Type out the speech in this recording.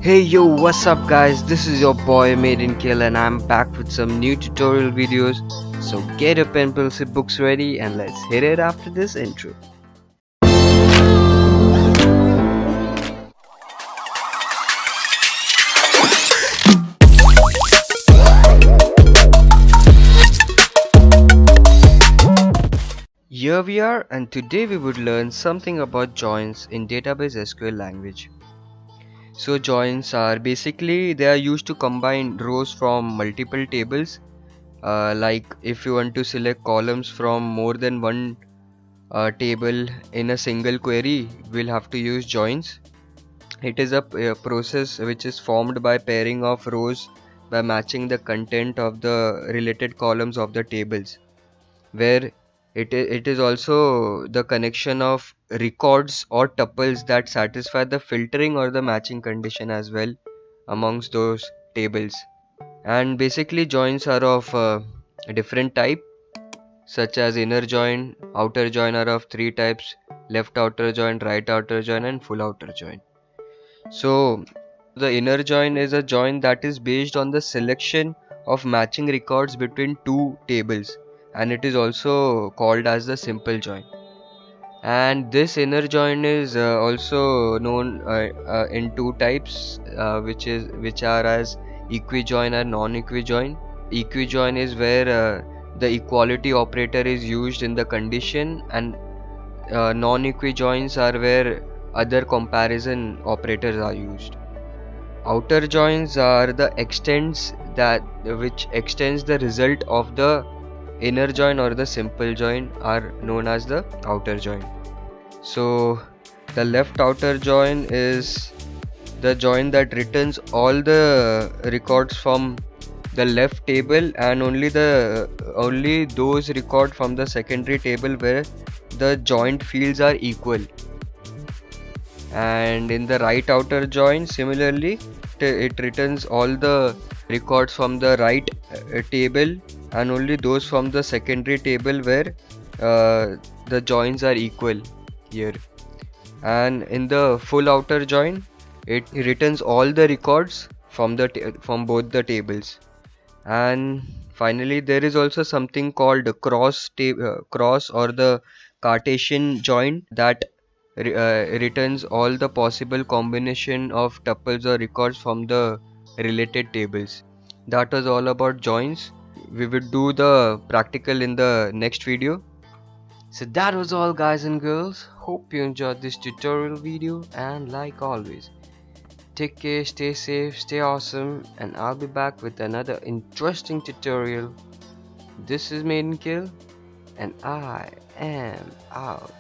Hey yo, what's up guys, this is your boy Made in Kill and I'm back with some new tutorial videos. So get your pen, pencil, books ready and let's hit it after this intro. Here we are, and today we would learn something about joins in Database SQL language. So joins are basically they are used to combine rows from multiple tables. Like if you want to select columns from more than one table in a single query, we'll have to use joins. It is a process which is formed by pairing of rows by matching the content of the related columns of the tables, where it is also the connection of records or tuples that satisfy the filtering or the matching condition as well amongst those tables. And basically joins are of a different type, such as inner join, outer join are of three types: left outer join, right outer join and full outer join. So the inner join is a join that is based on the selection of matching records between two tables, and it is also called as the simple join. And this inner join is also known in two types, which are as equijoin and non-equijoin. Equijoin is where the equality operator is used in the condition, and non-equijoins are where other comparison operators are used. Outer joins are the extents that which extends the result of the inner join or the simple join are known as the outer join. So the left outer join is the join that returns all the records from the left table and only those records from the secondary table where the joint fields are equal. And in the right outer join, similarly, it returns all the records from the right table and only those from the secondary table where the joins are equal here. And in the full outer join, it returns all the records from from both the tables. And finally, there is also something called cross or the Cartesian join that returns all the possible combination of tuples or records from the related tables. That was all about joins. We will do the practical in the next video. So that was all guys and girls. Hope you enjoyed this tutorial video, and like always, take care, stay safe, stay awesome, and I'll be back with another interesting tutorial. This is Maiden Kill, and I am out.